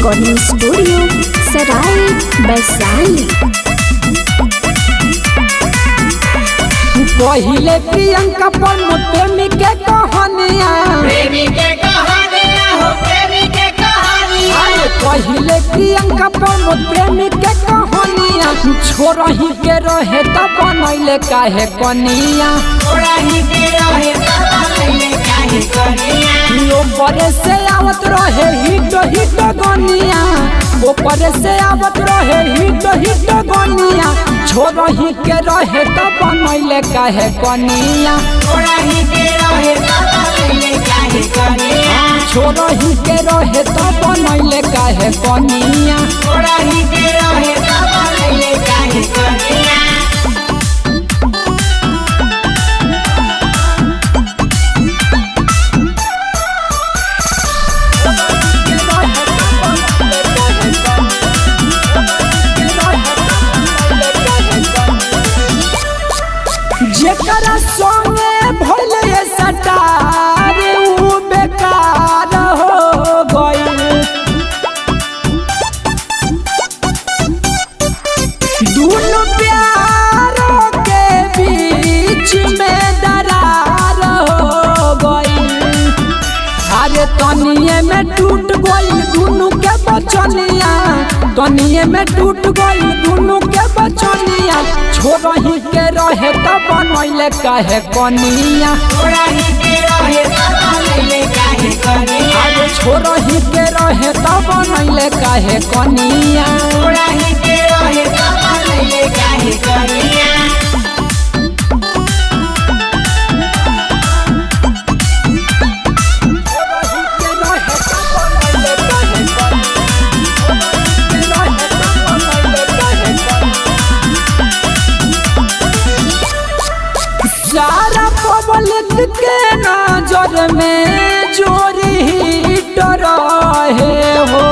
Recording studio सराय वैशाली। पहिले प्रियंका पर प्रेमी के कहानिया पहिले प्रियंका पर प्रेमी के कहानिया छोड़ही के रहे त बनैले काहे कनिया ऊपरे से आवत रहे हिट हिट गनिया ऊपरे से आवत रहे हिट हिट गनिया छोड़ही के रहे त बनैले काहे कनिया छोड़ही के रहे त बनैले काहे कनिया जेकरा संगे भइले सटार उ बेकार हो गइल दुनु प्यारों के बीच में दरार हो गइल अरे तनिए में टूट गइल दुनु के बचनिया तनिए में टूट गइल दुनु के बचनिया छोड़ही के रहे त बनैले काहे कनिया अरे छोड़ही के रहे त बनैले काहे कनिया सारा पब्लिक के नजर में चोरी हिट रहे हो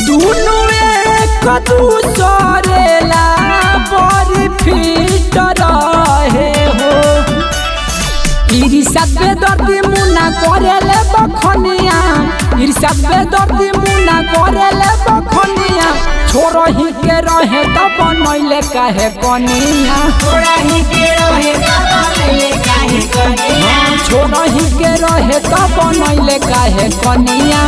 दुनु एक दूसरे ला बड़ी फिट रहे हो ईर्ष्या पे दर्दी मुना करेले बखनिया ईर्ष्या पे दर्दी मुना करेले बखनिया छोड़ही के रहे त बनैले काहे कनिया छोड़ही के रहे त बनैले काहे कनिया।